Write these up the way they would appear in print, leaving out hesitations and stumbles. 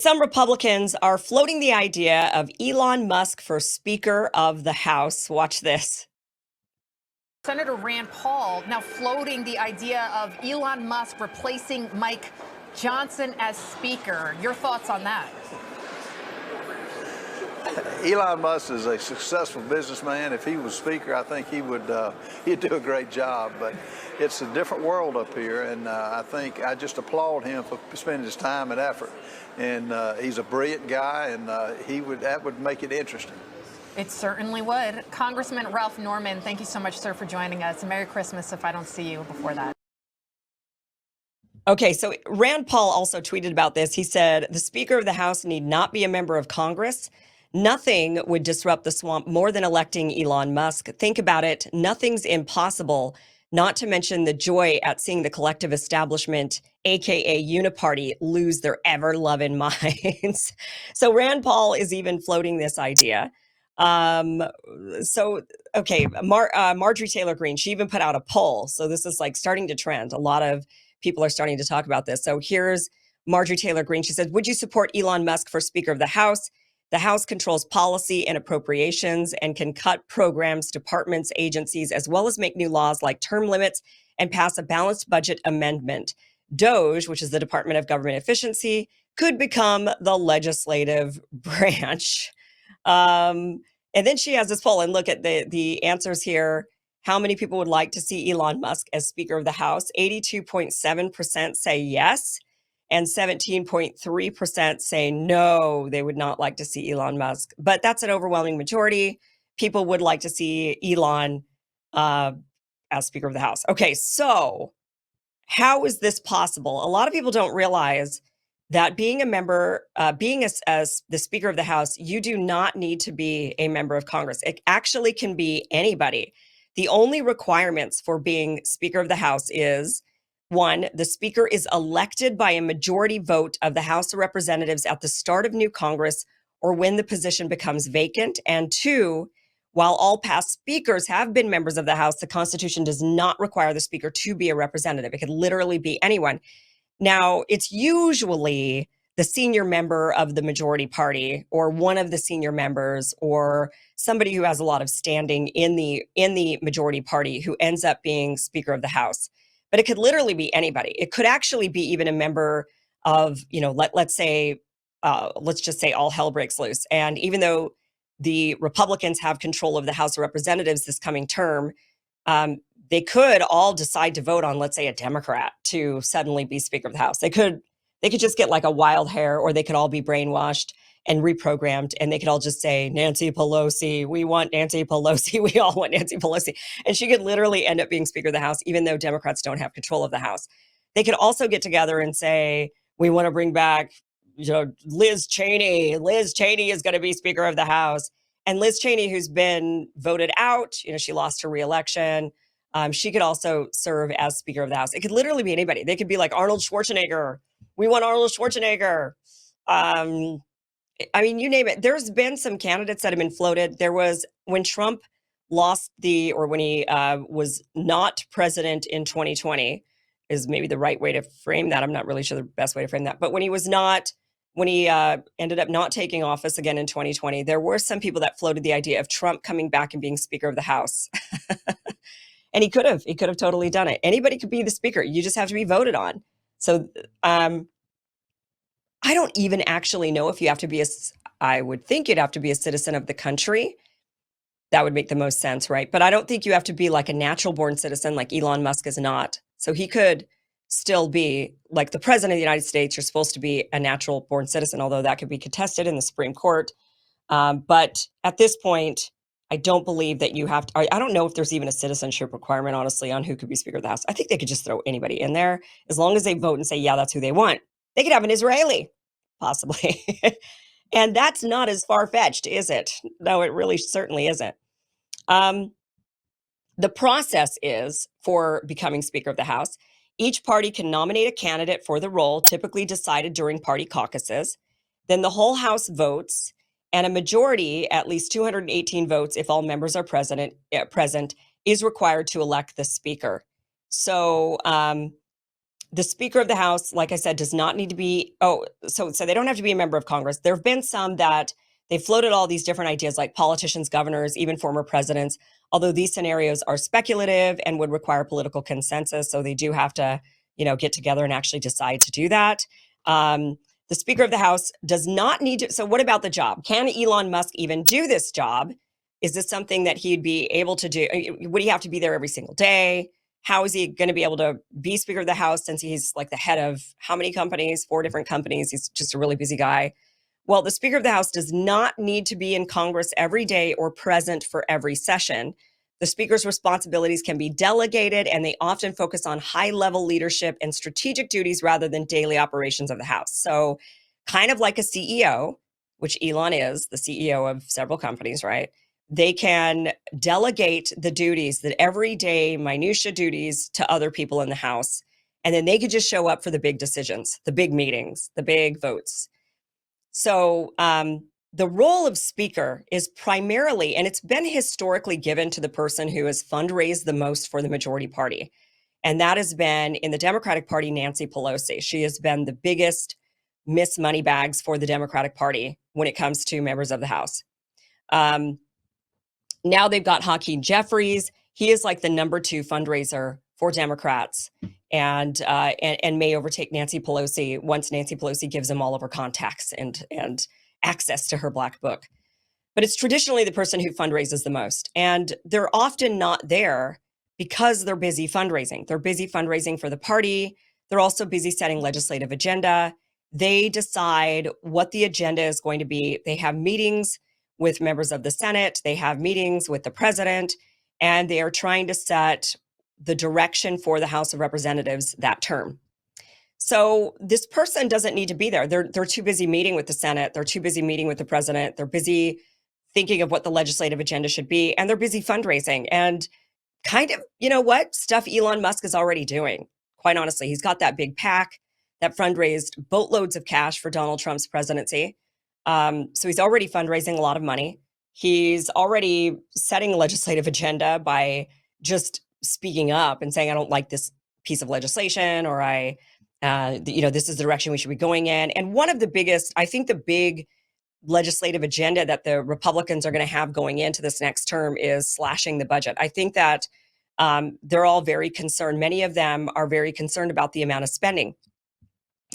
Some Republicans are floating the idea of Elon Musk for Speaker of the House. Watch this. Senator Rand Paul now floating the idea of Elon Musk replacing Mike Johnson as Speaker. Your thoughts on that? Elon Musk is a successful businessman. If he was Speaker, I think he'd do a great job. But it's a different world up here, and I just applaud him for spending his time and effort. And he's a brilliant guy, and that would make it interesting. It certainly would. Congressman Ralph Norman, thank you so much, sir, for joining us. Merry Christmas if I don't see you before that. Okay, so Rand Paul also tweeted about this. He said, the Speaker of the House need not be a member of Congress. Nothing would disrupt the swamp more than electing Elon Musk. Think about it. Nothing's impossible, not to mention the joy at seeing the collective establishment, aka Uniparty, lose their ever-loving minds. So Rand Paul is even floating this idea. Marjorie Taylor Greene, she even put out a poll. So this is like starting to trend. A lot of people are starting to talk about this. So here's Marjorie Taylor Greene. She said, would you support Elon Musk for Speaker of the House? The House controls policy and appropriations and can cut programs, departments, agencies, as well as make new laws like term limits and pass a balanced budget amendment. DOGE, which is the Department of Government Efficiency, could become the legislative branch. And then she has this poll, and look at the answers here. How many people would like to see Elon Musk as Speaker of the House? 82.7% say yes, and 17.3% say no, they would not like to see Elon Musk. But that's an overwhelming majority. People would like to see Elon as Speaker of the House. Okay, so how is this possible? A lot of people don't realize that being a member, being as the Speaker of the House, you do not need to be a member of Congress. It actually can be anybody. The only requirements for being Speaker of the House is, one, the Speaker is elected by a majority vote of the House of Representatives at the start of new Congress or when the position becomes vacant. And two, while all past speakers have been members of the House, the Constitution does not require the Speaker to be a representative. It could literally be anyone. Now, it's usually the senior member of the majority party or one of the senior members or somebody who has a lot of standing in the majority party who ends up being Speaker of the House. But it could literally be anybody. It could actually be even a member of, let's just say all hell breaks loose. And even though the Republicans have control of the House of Representatives this coming term, they could all decide to vote on, let's say, a Democrat to suddenly be Speaker of the House. They could just get like a wild hair, or they could all be brainwashed and reprogrammed, and they could all just say, Nancy Pelosi, we want Nancy Pelosi, we all want Nancy Pelosi. And she could literally end up being Speaker of the House, even though Democrats don't have control of the House. They could also get together and say, we want to bring back, Liz Cheney. Liz Cheney is going to be Speaker of the House. And Liz Cheney, who's been voted out, she lost her reelection. She could also serve as Speaker of the House. It could literally be anybody. They could be like Arnold Schwarzenegger. We want Arnold Schwarzenegger. You name it. There's been some candidates that have been floated. There was when Trump when he was not president in 2020 is maybe the right way to frame that. I'm not really sure the best way to frame that. But when he ended up not taking office again in 2020, there were some people that floated the idea of Trump coming back and being Speaker of the House. And he could have totally done it. Anybody could be the Speaker. You just have to be voted on. So I don't even actually know if you have to be I would think you'd have to be a citizen of the country. That would make the most sense, right? But I don't think you have to be like a natural born citizen like Elon Musk is not. So he could still be like the president of the United States. You're supposed to be a natural born citizen, although that could be contested in the Supreme Court. But at this point, I don't believe that you have to, I don't know if there's even a citizenship requirement, honestly, on who could be Speaker of the House. I think they could just throw anybody in there as long as they vote and say, yeah, that's who they want. They could have an Israeli, possibly. And that's not as far-fetched, is it? No, it really certainly isn't. The process is for becoming Speaker of the House. Each party can nominate a candidate for the role, typically decided during party caucuses. Then the whole House votes, and a majority, at least 218 votes, if all members are present, is required to elect the Speaker. So The Speaker of the House, like I said, does not need to be, so they don't have to be a member of Congress. There have been some that they floated all these different ideas, like politicians, governors, even former presidents, although these scenarios are speculative and would require political consensus. So they do have to, get together and actually decide to do that. The Speaker of the House does not need to. So what about the job? Can Elon Musk even do this job? Is this something that he'd be able to do? Would he have to be there every single day? How is he going to be able to be Speaker of the House since he's like the head of how many companies? 4 different companies. He's just a really busy guy. Well, the Speaker of the House does not need to be in Congress every day or present for every session. The Speaker's responsibilities can be delegated, and they often focus on high-level leadership and strategic duties rather than daily operations of the House. So kind of like a CEO, which Elon is, the CEO of several companies, right? They can delegate the duties, the everyday minutia duties, to other people in the House. And then they could just show up for the big decisions, the big meetings, the big votes. So the role of Speaker is primarily, and it's been historically given to the person who has fundraised the most for the majority party. And that has been, in the Democratic Party, Nancy Pelosi. She has been the biggest Miss Moneybags for the Democratic Party when it comes to members of the House. Now they've got Hakeem Jeffries. He is like the number 2 fundraiser for Democrats, and may overtake Nancy Pelosi once Nancy Pelosi gives him all of her contacts and access to her black book. But it's traditionally the person who fundraises the most, and they're often not there because they're busy fundraising. They're busy fundraising for the party. They're also busy setting legislative agenda. They decide what the agenda is going to be. They have meetings with members of the Senate. They have meetings with the president, and they are trying to set the direction for the House of Representatives that term. So this person doesn't need to be there. They're too busy meeting with the Senate. They're too busy meeting with the president. They're busy thinking of what the legislative agenda should be, and they're busy fundraising and kind of, stuff Elon Musk is already doing. Quite honestly, he's got that big PAC that fundraised boatloads of cash for Donald Trump's presidency. So he's already fundraising a lot of money. He's already setting a legislative agenda by just speaking up and saying, I don't like this piece of legislation, or this is the direction we should be going in. And one of the biggest, I think the big legislative agenda that the Republicans are going to have going into this next term is slashing the budget. I think that they're all very concerned. Many of them are very concerned about the amount of spending.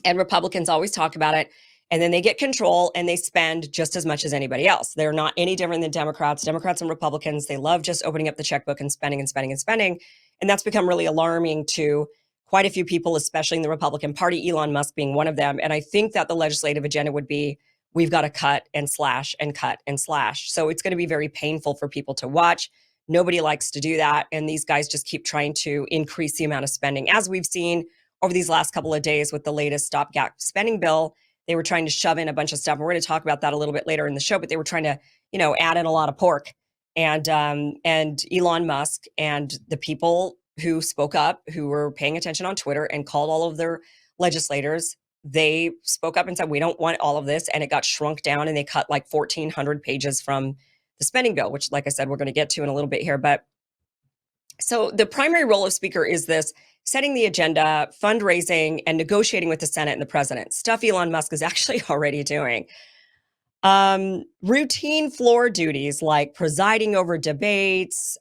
And Republicans always talk about it. And then they get control and they spend just as much as anybody else. They're not any different than Democrats. Democrats and Republicans, they love just opening up the checkbook and spending and spending and spending. And that's become really alarming to quite a few people, especially in the Republican Party, Elon Musk being one of them. And I think that the legislative agenda would be, we've got to cut and slash and cut and slash. So it's going to be very painful for people to watch. Nobody likes to do that. And these guys just keep trying to increase the amount of spending. As we've seen over these last couple of days with the latest stopgap spending bill, they were trying to shove in a bunch of stuff. And we're going to talk about that a little bit later in the show, but they were trying to, add in a lot of pork. And Elon Musk and the people who spoke up, who were paying attention on Twitter and called all of their legislators, they spoke up and said, we don't want all of this. And it got shrunk down, and they cut like 1,400 pages from the spending bill, which, like I said, we're going to get to in a little bit here. But so the primary role of Speaker is this: setting the agenda, fundraising, and negotiating with the Senate and the president. Stuff Elon Musk is actually already doing. Routine floor duties like presiding over debates,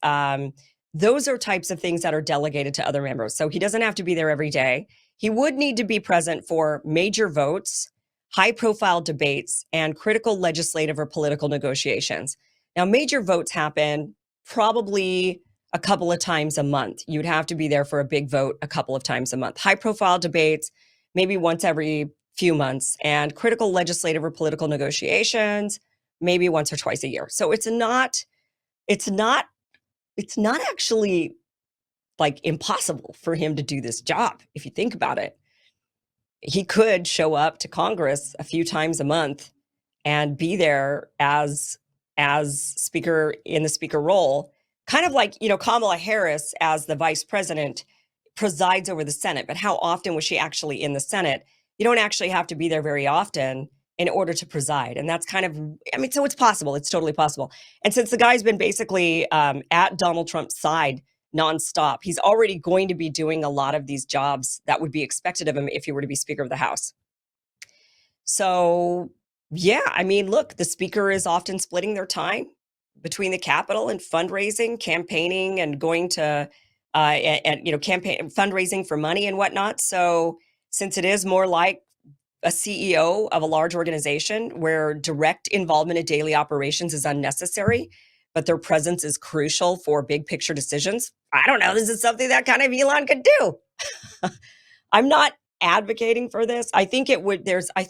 those are types of things that are delegated to other members. So he doesn't have to be there every day. He would need to be present for major votes, high-profile debates, and critical legislative or political negotiations. Now, major votes happen probably a couple of times a month. You'd have to be there for a big vote a couple of times a month. High-profile debates, maybe once every few months, and critical legislative or political negotiations, maybe once or twice a year. So it's not actually like impossible for him to do this job. If you think about it, he could show up to Congress a few times a month and be there as Speaker in the Speaker role, kind of like, Kamala Harris as the vice president presides over the Senate. But how often was she actually in the Senate? You don't actually have to be there very often in order to preside. And that's kind of, so it's possible. It's totally possible. And since the guy's been basically at Donald Trump's side nonstop. He's already going to be doing a lot of these jobs that would be expected of him if he were to be Speaker of the House. So, yeah, I mean, look, the Speaker is often splitting their time between the Capitol and fundraising, campaigning, and going to, campaign fundraising for money and whatnot. So, since it is more like a CEO of a large organization where direct involvement in daily operations is unnecessary, but their presence is crucial for big picture decisions. I don't know. This is something that kind of Elon could do. I'm not advocating for this. I think it would. There's a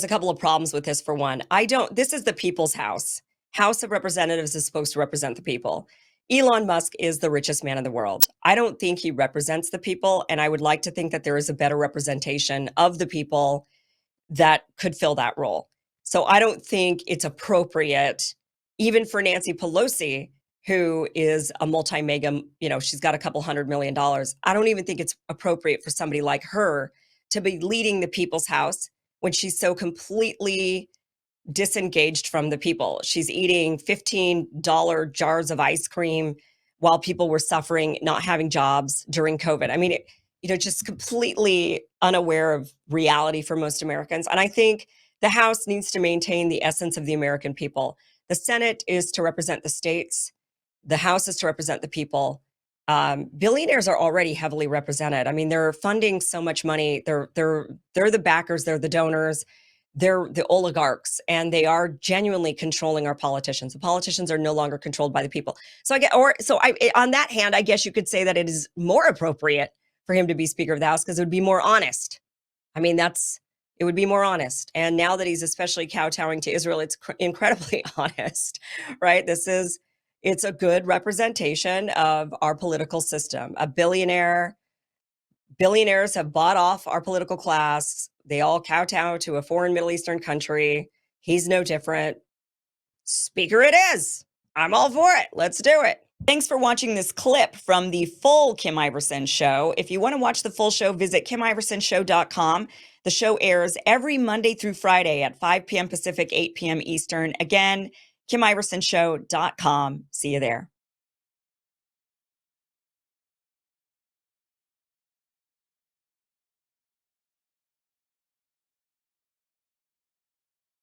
couple of problems with this. For one, this is the people's house. House of Representatives is supposed to represent the people. Elon Musk is the richest man in the world. I don't think he represents the people, and I would like to think that there is a better representation of the people that could fill that role. So I don't think it's appropriate, even for Nancy Pelosi, who is a multi-mega, she's got a couple $100 million. I don't even think it's appropriate for somebody like her to be leading the people's house when she's so completely disengaged from the people. She's eating $15 jars of ice cream while people were suffering, not having jobs during COVID. I mean, just completely unaware of reality for most Americans. And I think the House needs to maintain the essence of the American people. The Senate is to represent the states. The House is to represent the people. Billionaires are already heavily represented. I mean, they're funding so much money. They're the backers. They're the donors. They're the oligarchs, and they are genuinely controlling our politicians. The politicians are no longer controlled by the people. So on that hand, I guess you could say that it is more appropriate for him to be Speaker of the House because it would be more honest. I mean, it would be more honest. And now that he's especially kowtowing to Israel, it's incredibly honest, right? It's a good representation of our political system. Billionaires have bought off our political class. They all kowtow to a foreign Middle Eastern country. He's no different. Speaker it is. I'm all for it. Let's do it. Thanks for watching this clip from the full Kim Iversen show. If you want to watch the full show, visit KimIversonShow.com. The show airs every Monday through Friday at 5 p.m. Pacific, 8 p.m. Eastern. Again, KimIversonShow.com. See you there.